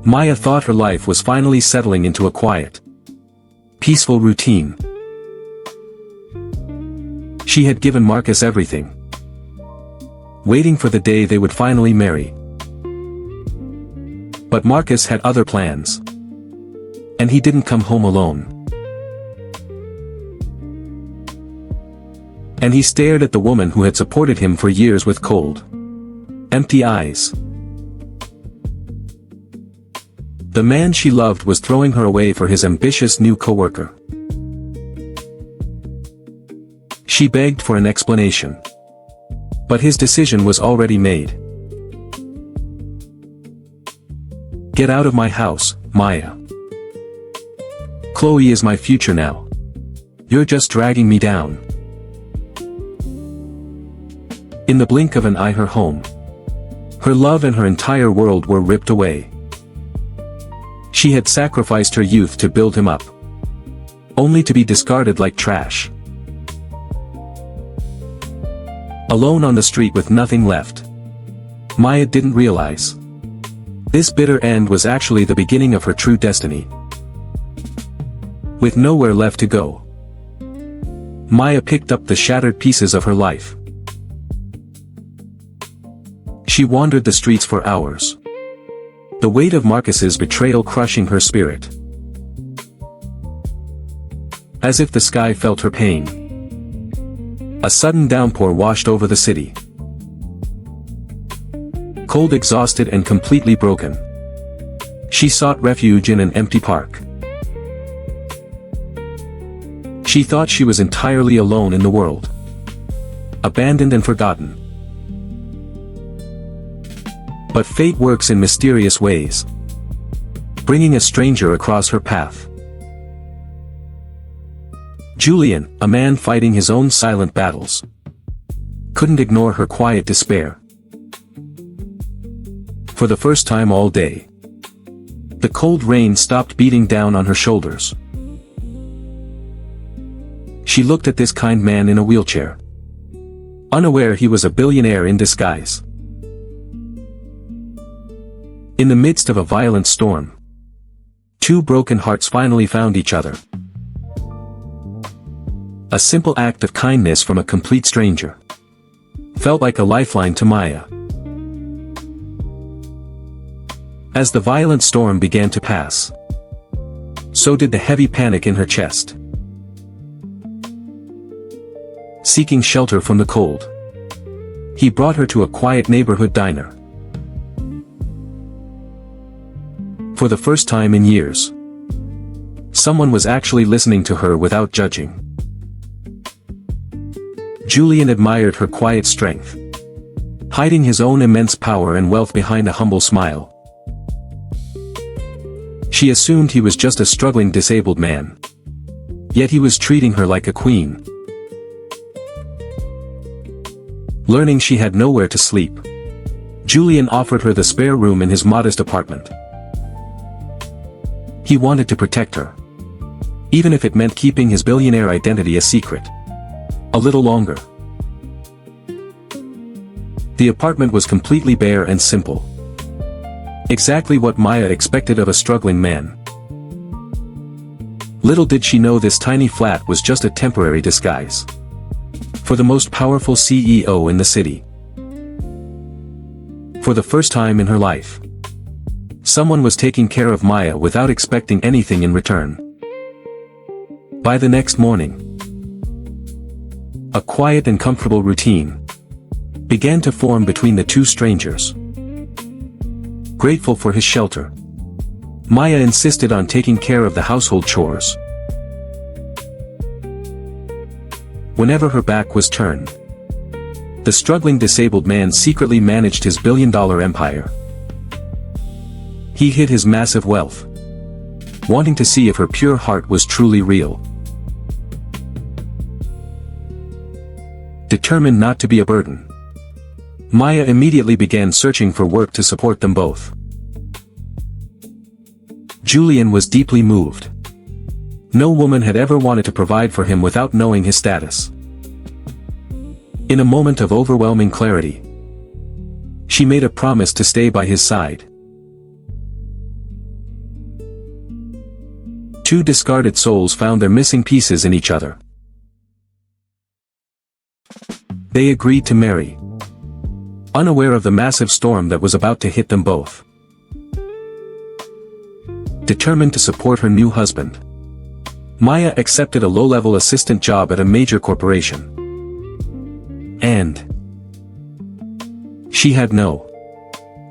Maya thought her life was finally settling into a quiet, peaceful routine. She had given Marcus everything, waiting for the day they would finally marry. But Marcus had other plans. And he didn't come home alone. And he stared at the woman who had supported him for years with cold, empty eyes. The man she loved was throwing her away for his ambitious new coworker. She begged for an explanation. But his decision was already made. "Get out of my house, Maya. Chloe is my future now. You're just dragging me down." In the blink of an eye, her home, her love and her entire world were ripped away. She had sacrificed her youth to build him up, only to be discarded like trash. Alone on the street with nothing left, Maya didn't realize this bitter end was actually the beginning of her true destiny. With nowhere left to go, Maya picked up the shattered pieces of her life. She wandered the streets for hours, the weight of Marcus's betrayal crushing her spirit. As if the sky felt her pain, a sudden downpour washed over the city. Cold, exhausted and completely broken, she sought refuge in an empty park. She thought she was entirely alone in the world, abandoned and forgotten. But fate works in mysterious ways, bringing a stranger across her path. Julian, a man fighting his own silent battles, couldn't ignore her quiet despair. For the first time all day, the cold rain stopped beating down on her shoulders. She looked at this kind man in a wheelchair, unaware he was a billionaire in disguise. In the midst of a violent storm, two broken hearts finally found each other. A simple act of kindness from a complete stranger felt like a lifeline to Maya. As the violent storm began to pass, so did the heavy panic in her chest. Seeking shelter from the cold, he brought her to a quiet neighborhood diner. For the first time in years, someone was actually listening to her without judging. Julian admired her quiet strength, hiding his own immense power and wealth behind a humble smile. She assumed he was just a struggling disabled man, yet he was treating her like a queen. Learning she had nowhere to sleep, Julian offered her the spare room in his modest apartment. He wanted to protect her, even if it meant keeping his billionaire identity a secret a little longer. The apartment was completely bare and simple, exactly what Maya expected of a struggling man. Little did she know this tiny flat was just a temporary disguise for the most powerful CEO in the city. For the first time in her life, someone was taking care of Maya without expecting anything in return. By the next morning, a quiet and comfortable routine began to form between the two strangers. Grateful for his shelter, Maya insisted on taking care of the household chores. Whenever her back was turned, the struggling disabled man secretly managed his billion-dollar empire. He hid his massive wealth, wanting to see if her pure heart was truly real. Determined not to be a burden, Maya immediately began searching for work to support them both. Julian was deeply moved. No woman had ever wanted to provide for him without knowing his status. In a moment of overwhelming clarity, she made a promise to stay by his side. Two discarded souls found their missing pieces in each other. They agreed to marry, unaware of the massive storm that was about to hit them both. Determined to support her new husband, Maya accepted a low-level assistant job at a major corporation. And she had no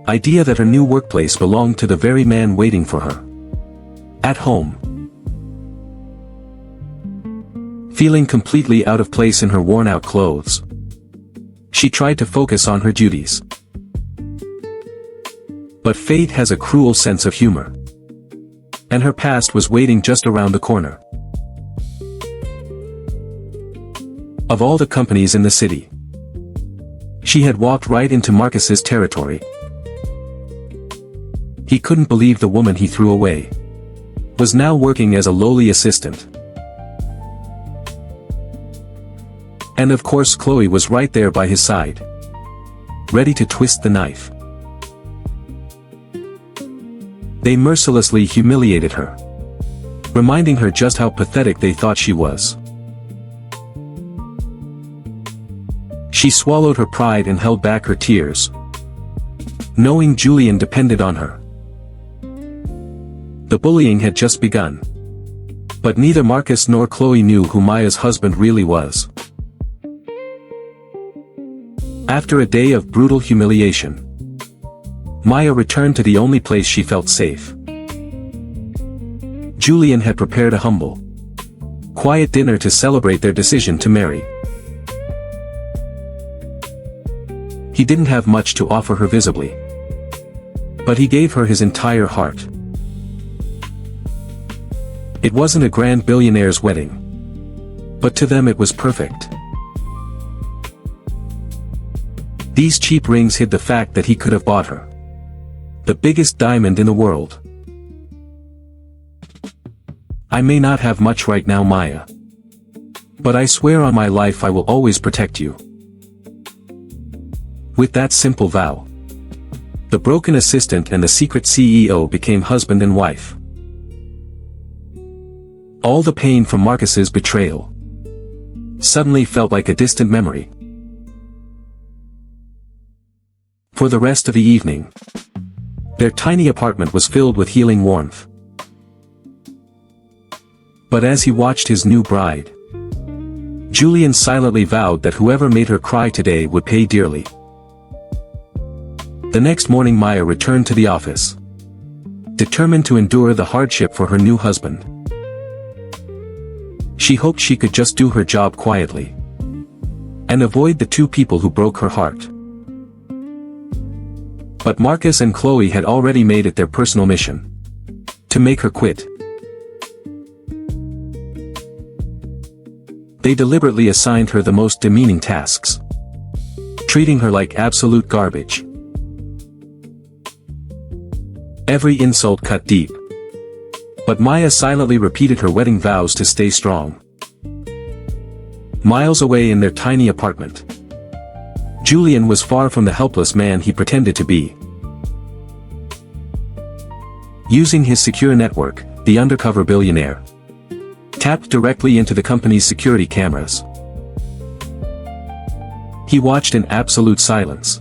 idea that her new workplace belonged to the very man waiting for her at home. Feeling completely out of place in her worn-out clothes, she tried to focus on her duties. But fate has a cruel sense of humor, and her past was waiting just around the corner. Of all the companies in the city, she had walked right into Marcus's territory. He couldn't believe the woman he threw away was now working as a lowly assistant. And of course Chloe was right there by his side, ready to twist the knife. They mercilessly humiliated her, reminding her just how pathetic they thought she was. She swallowed her pride and held back her tears, knowing Julian depended on her. The bullying had just begun, but neither Marcus nor Chloe knew who Maya's husband really was. After a day of brutal humiliation, Maya returned to the only place she felt safe. Julian had prepared a humble, quiet dinner to celebrate their decision to marry. He didn't have much to offer her visibly, but he gave her his entire heart. It wasn't a grand billionaire's wedding, but to them it was perfect. These cheap rings hid the fact that he could have bought her the biggest diamond in the world. I may not have much right now, Maya, but I swear on my life I will always protect you. With that simple vow, the broken assistant and the secret CEO became husband and wife. All the pain from Marcus's betrayal suddenly felt like a distant memory. For the rest of the evening, their tiny apartment was filled with healing warmth. But as he watched his new bride, Julian silently vowed that whoever made her cry today would pay dearly. The next morning Maya returned to the office, determined to endure the hardship for her new husband. She hoped she could just do her job quietly and avoid the two people who broke her heart. But Marcus and Chloe had already made it their personal mission to make her quit. They deliberately assigned her the most demeaning tasks, treating her like absolute garbage. Every insult cut deep, but Maya silently repeated her wedding vows to stay strong. Miles away in their tiny apartment, Julian was far from the helpless man he pretended to be. Using his secure network, the Undercover Billionaire tapped directly into the company's security cameras. He watched in absolute silence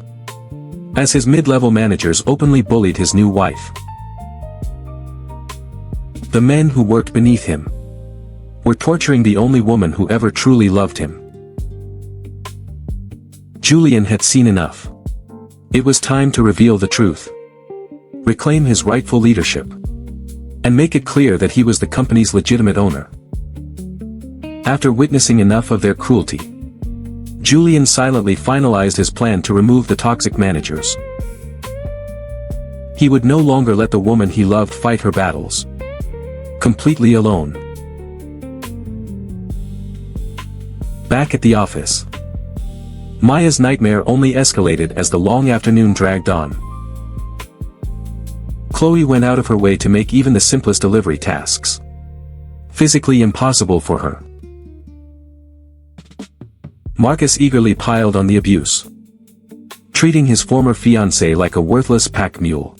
as his mid-level managers openly bullied his new wife. The men who worked beneath him were torturing the only woman who ever truly loved him. Julian had seen enough. It was time to reveal the truth, reclaim his rightful leadership, and make it clear that he was the company's legitimate owner. After witnessing enough of their cruelty, Julian silently finalized his plan to remove the toxic managers. He would no longer let the woman he loved fight her battles completely alone. Back at the office, Maya's nightmare only escalated as the long afternoon dragged on. Chloe went out of her way to make even the simplest delivery tasks physically impossible for her. Marcus eagerly piled on the abuse, treating his former fiancé like a worthless pack mule.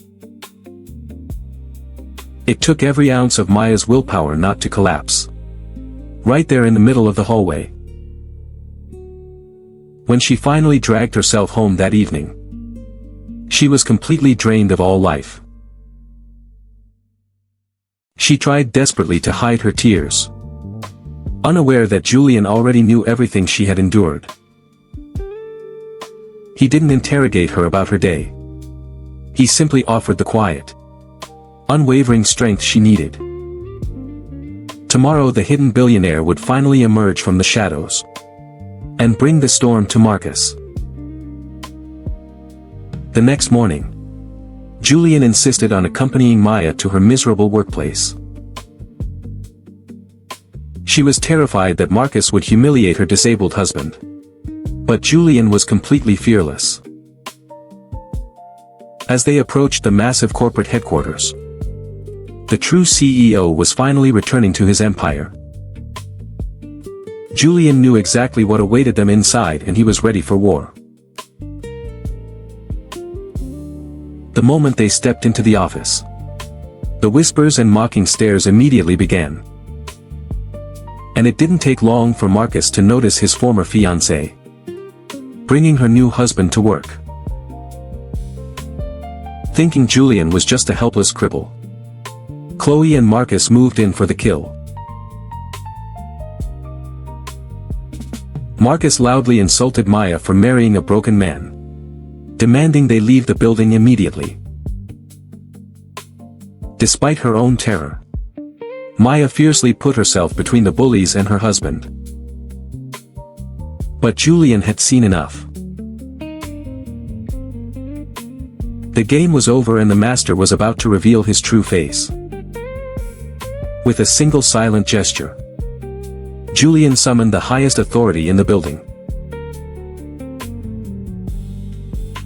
It took every ounce of Maya's willpower not to collapse. Right there in the middle of the hallway. When she finally dragged herself home that evening, she was completely drained of all life. She tried desperately to hide her tears, unaware that Julian already knew everything she had endured. He didn't interrogate her about her day. He simply offered the quiet, unwavering strength she needed. Tomorrow the hidden billionaire would finally emerge from the shadows and bring the storm to Marcus. The next morning, Julian insisted on accompanying Maya to her miserable workplace. She was terrified that Marcus would humiliate her disabled husband. But Julian was completely fearless. As they approached the massive corporate headquarters, the true CEO was finally returning to his empire. Julian knew exactly what awaited them inside, and he was ready for war. The moment they stepped into the office, the whispers and mocking stares immediately began. And it didn't take long for Marcus to notice his former fiancé bringing her new husband to work. Thinking Julian was just a helpless cripple, Chloe and Marcus moved in for the kill. Marcus loudly insulted Maya for marrying a broken man, demanding they leave the building immediately. Despite her own terror, Maya fiercely put herself between the bullies and her husband. But Julian had seen enough. The game was over and the master was about to reveal his true face. With a single silent gesture, Julian summoned the highest authority in the building.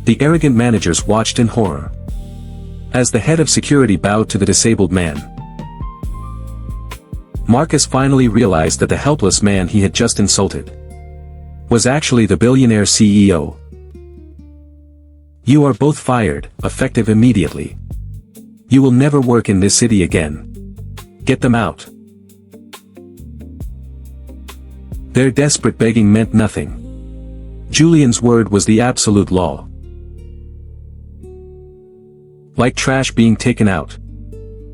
The arrogant managers watched in horror as the head of security bowed to the disabled man. Marcus finally realized that the helpless man he had just insulted was actually the billionaire CEO. "You are both fired, effective immediately. You will never work in this city again. Get them out." Their desperate begging meant nothing. Julian's word was the absolute law. Like trash being taken out,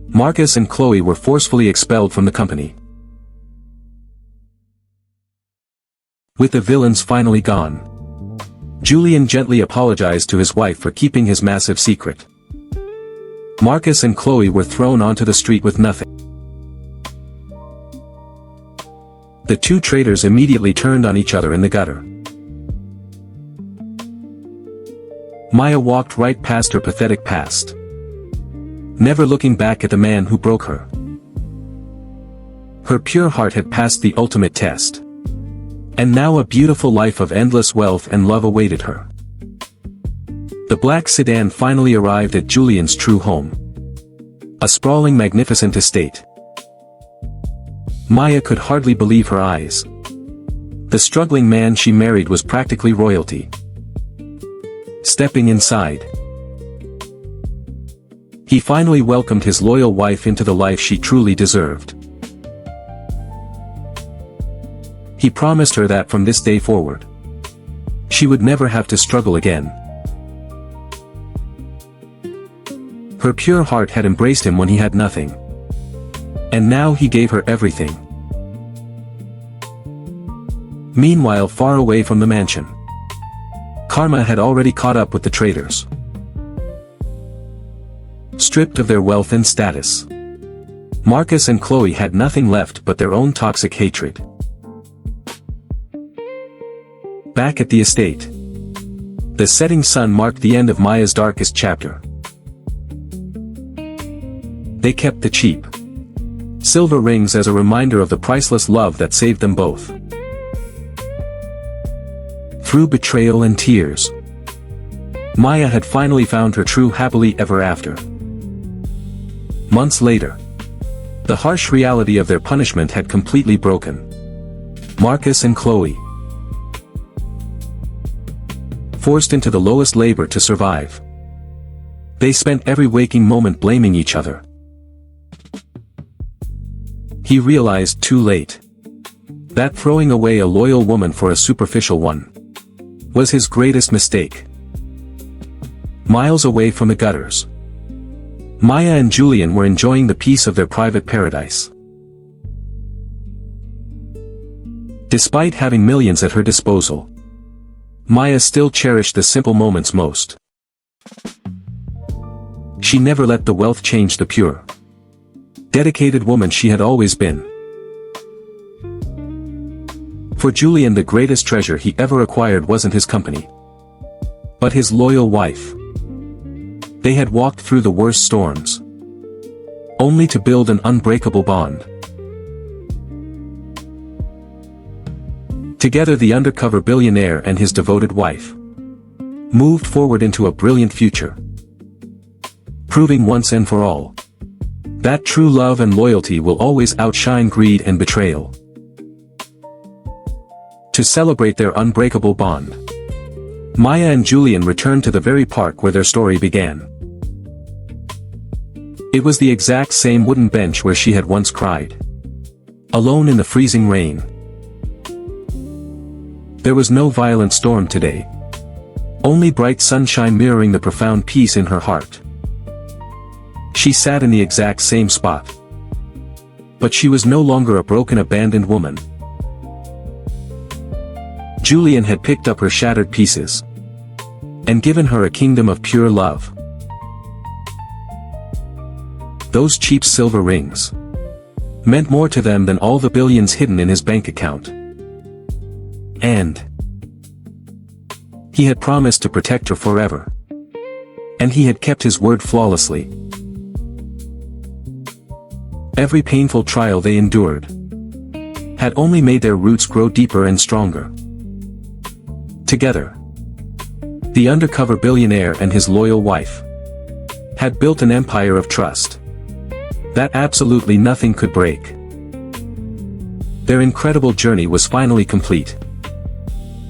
Marcus and Chloe were forcefully expelled from the company. With the villains finally gone, Julian gently apologized to his wife for keeping his massive secret. Marcus and Chloe were thrown onto the street with nothing. The two traitors immediately turned on each other in the gutter. Maya walked right past her pathetic past, never looking back at the man who broke her. Her pure heart had passed the ultimate test, and now a beautiful life of endless wealth and love awaited her. The black sedan finally arrived at Julian's true home, a sprawling magnificent estate. Maya could hardly believe her eyes. The struggling man she married was practically royalty. Stepping inside, he finally welcomed his loyal wife into the life she truly deserved. He promised her that from this day forward, she would never have to struggle again. Her pure heart had embraced him when he had nothing, and now he gave her everything. Meanwhile, far away from the mansion, karma had already caught up with the traitors. Stripped of their wealth and status, Marcus and Chloe had nothing left but their own toxic hatred. Back at the estate, the setting sun marked the end of Maya's darkest chapter. They kept the cheap silver rings as a reminder of the priceless love that saved them both. Through betrayal and tears, Maya had finally found her true happily ever after. Months later, the harsh reality of their punishment had completely broken. Marcus and Chloe, forced into the lowest labor to survive. They spent every waking moment blaming each other, He realized too late that throwing away a loyal woman for a superficial one was his greatest mistake. Miles away from the gutters, Maya and Julian were enjoying the peace of their private paradise. Despite having millions at her disposal, Maya still cherished the simple moments most. She never let the wealth change the pure, dedicated woman she had always been. For Julian, the greatest treasure he ever acquired wasn't his company, but his loyal wife. They had walked through the worst storms, only to build an unbreakable bond. Together, the undercover billionaire and his devoted wife moved forward into a brilliant future, proving once and for all that true love and loyalty will always outshine greed and betrayal. To celebrate their unbreakable bond, Maya and Julian returned to the very park where their story began. It was the exact same wooden bench where she had once cried, alone in the freezing rain. There was no violent storm today, only bright sunshine mirroring the profound peace in her heart. She sat in the exact same spot, but she was no longer a broken, abandoned woman. Julian had picked up her shattered pieces and given her a kingdom of pure love. Those cheap silver rings meant more to them than all the billions hidden in his bank account. And he had promised to protect her forever. And he had kept his word flawlessly. Every painful trial they endured had only made their roots grow deeper and stronger. Together, the undercover billionaire and his loyal wife had built an empire of trust that absolutely nothing could break. Their incredible journey was finally complete,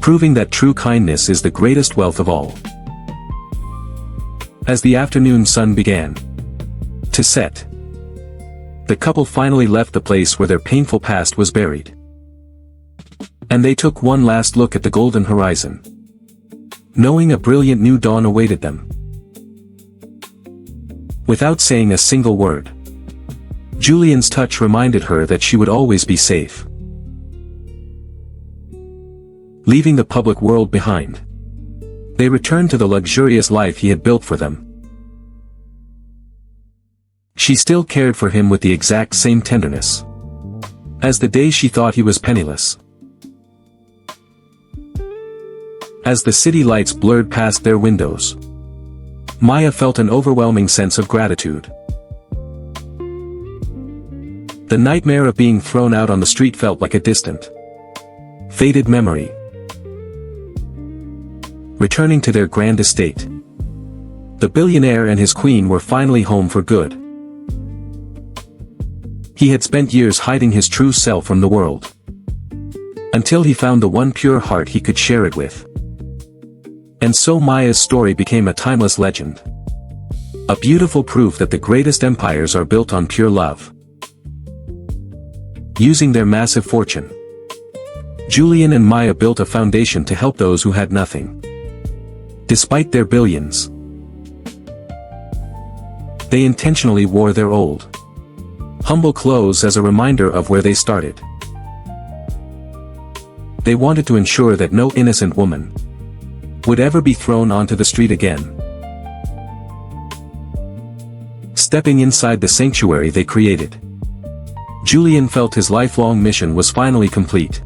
proving that true kindness is the greatest wealth of all. As the afternoon sun began to set, the couple finally left the place where their painful past was buried. And they took one last look at the golden horizon, knowing a brilliant new dawn awaited them. Without saying a single word, Julian's touch reminded her that she would always be safe. Leaving the public world behind, they returned to the luxurious life he had built for them. She still cared for him with the exact same tenderness as the day she thought he was penniless. As the city lights blurred past their windows, Maya felt an overwhelming sense of gratitude. The nightmare of being thrown out on the street felt like a distant, faded memory. Returning to their grand estate, the billionaire and his queen were finally home for good. He had spent years hiding his true self from the world, until he found the one pure heart he could share it with. And so Maya's story became a timeless legend, a beautiful proof that the greatest empires are built on pure love. Using their massive fortune, Julian and Maya built a foundation to help those who had nothing. Despite their billions, they intentionally wore their old, humble clothes as a reminder of where they started. They wanted to ensure that no innocent woman would ever be thrown onto the street again. Stepping inside the sanctuary they created, Julian felt his lifelong mission was finally complete.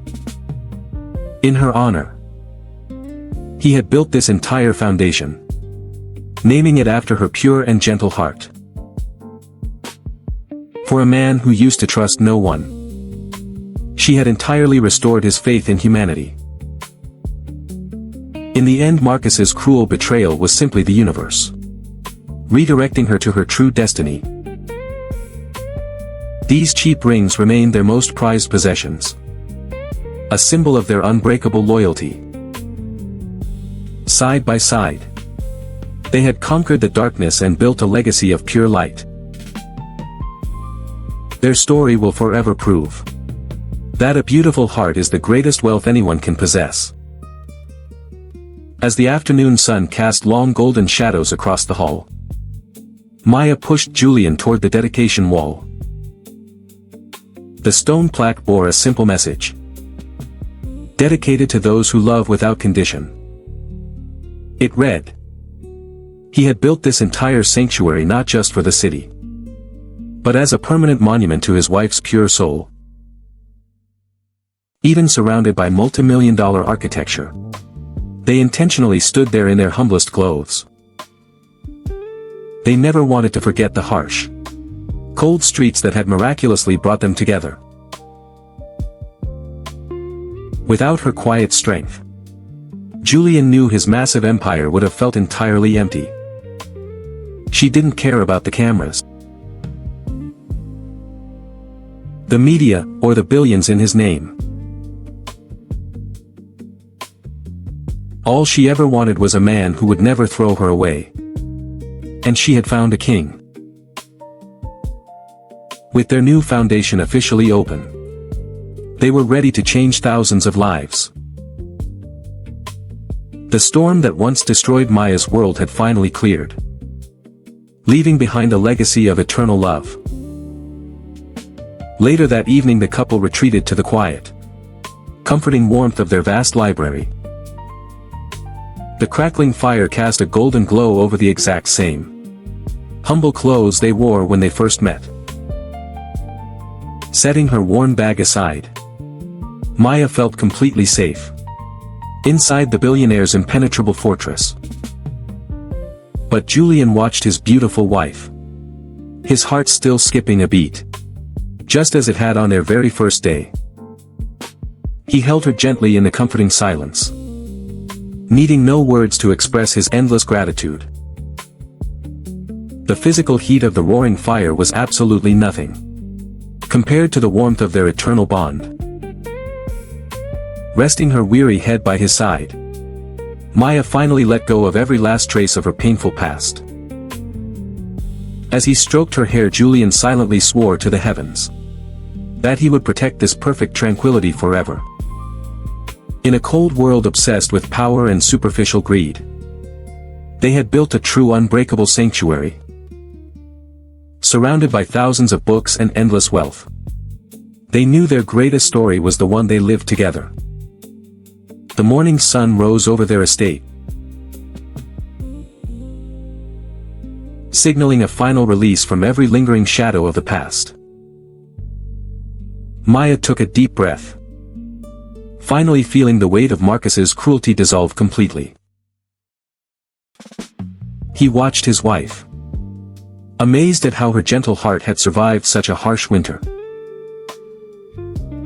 In her honor, he had built this entire foundation, naming it after her pure and gentle heart. For a man who used to trust no one, she had entirely restored his faith in humanity. In the end, Marcus's cruel betrayal was simply the universe redirecting her to her true destiny. These cheap rings remained their most prized possessions, a symbol of their unbreakable loyalty. Side by side, they had conquered the darkness and built a legacy of pure light. Their story will forever prove that a beautiful heart is the greatest wealth anyone can possess. As the afternoon sun cast long golden shadows across the hall, Maya pushed Julian toward the dedication wall. The stone plaque bore a simple message. Dedicated to those who love without condition. It read, "He had built this entire sanctuary not just for the city, but as a permanent monument to his wife's pure soul." Even surrounded by multi-million-dollar architecture, they intentionally stood there in their humblest clothes. They never wanted to forget the harsh, cold streets that had miraculously brought them together. Without her quiet strength, Julian knew his massive empire would have felt entirely empty. She didn't care about the cameras, the media, or the billions in his name. All she ever wanted was a man who would never throw her away. And she had found a king. With their new foundation officially open, they were ready to change thousands of lives. The storm that once destroyed Maya's world had finally cleared, leaving behind a legacy of eternal love. Later that evening the couple retreated to the quiet, comforting warmth of their vast library. The crackling fire cast a golden glow over the exact same humble clothes they wore when they first met. Setting her worn bag aside, Maya felt completely safe inside the billionaire's impenetrable fortress. But Julian watched his beautiful wife, his heart still skipping a beat, just as it had on their very first day. He held her gently in the comforting silence, needing no words to express his endless gratitude. The physical heat of the roaring fire was absolutely nothing compared to the warmth of their eternal bond. Resting her weary head by his side, Maya finally let go of every last trace of her painful past. As he stroked her hair, Julian silently swore to the heavens that he would protect this perfect tranquility forever. In a cold world obsessed with power and superficial greed, they had built a true unbreakable sanctuary, surrounded by thousands of books and endless wealth. They knew their greatest story was the one they lived together. The morning sun rose over their estate, signaling a final release from every lingering shadow of the past. Maya took a deep breath, finally feeling the weight of Marcus's cruelty dissolve completely. He watched his wife, amazed at how her gentle heart had survived such a harsh winter.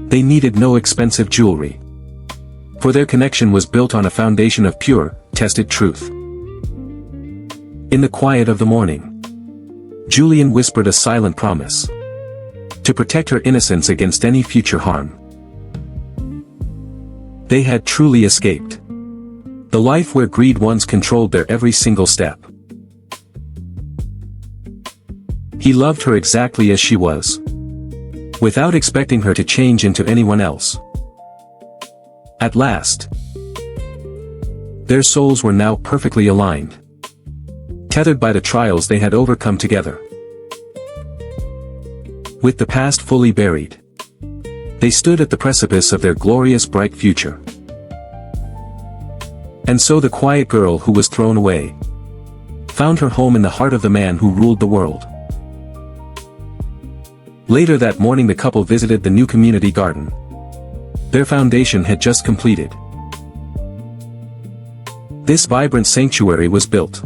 They needed no expensive jewelry, for their connection was built on a foundation of pure, tested truth. In the quiet of the morning, Julian whispered a silent promise to protect her innocence against any future harm. They had truly escaped the life where greed once controlled their every single step. He loved her exactly as she was, without expecting her to change into anyone else. At last, their souls were now perfectly aligned, tethered by the trials they had overcome together. With the past fully buried, they stood at the precipice of their glorious bright future. And so the quiet girl who was thrown away found her home in the heart of the man who ruled the world. Later that morning the couple visited the new community garden. Their foundation had just completed. This vibrant sanctuary was built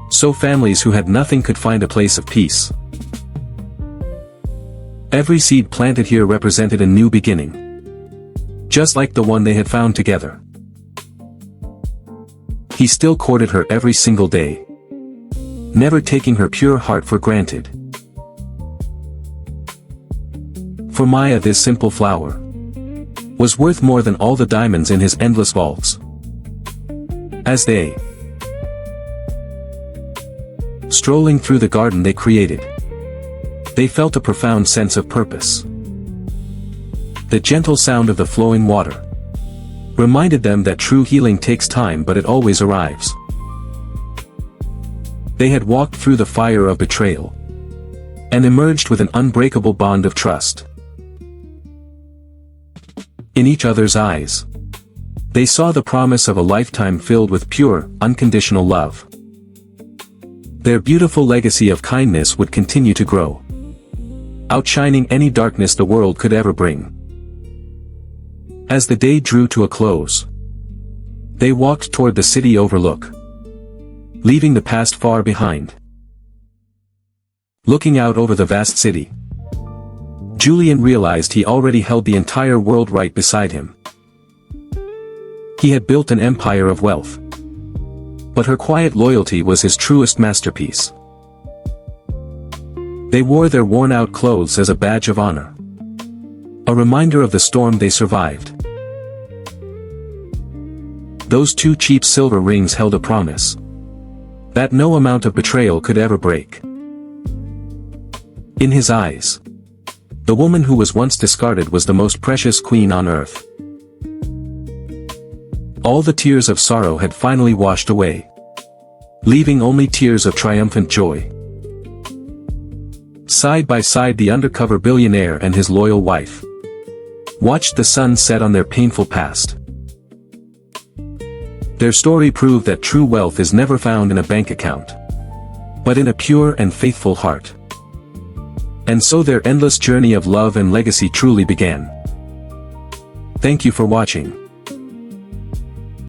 so families who had nothing could find a place of peace. Every seed planted here represented a new beginning, just like the one they had found together. He still courted her every single day, never taking her pure heart for granted. For Maya, this simple flower was worth more than all the diamonds in his endless vaults. As they strolling through the garden they created, They felt a profound sense of purpose. The gentle sound of the flowing water reminded them that true healing takes time, but it always arrives. They had walked through the fire of betrayal and emerged with an unbreakable bond of trust. In each other's eyes, they saw the promise of a lifetime filled with pure, unconditional love. Their beautiful legacy of kindness would continue to grow, outshining any darkness the world could ever bring. As the day drew to a close, they walked toward the city overlook, leaving the past far behind. Looking out over the vast city, Julian realized he already held the entire world right beside him. He had built an empire of wealth, but her quiet loyalty was his truest masterpiece. They wore their worn-out clothes as a badge of honor, a reminder of the storm they survived. Those 2 cheap silver rings held a promise that no amount of betrayal could ever break. In his eyes, the woman who was once discarded was the most precious queen on earth. All the tears of sorrow had finally washed away, leaving only tears of triumphant joy. Side by side, the undercover billionaire and his loyal wife watched the sun set on their painful past. Their story proved that true wealth is never found in a bank account, but in a pure and faithful heart. And so their endless journey of love and legacy truly began. Thank you for watching.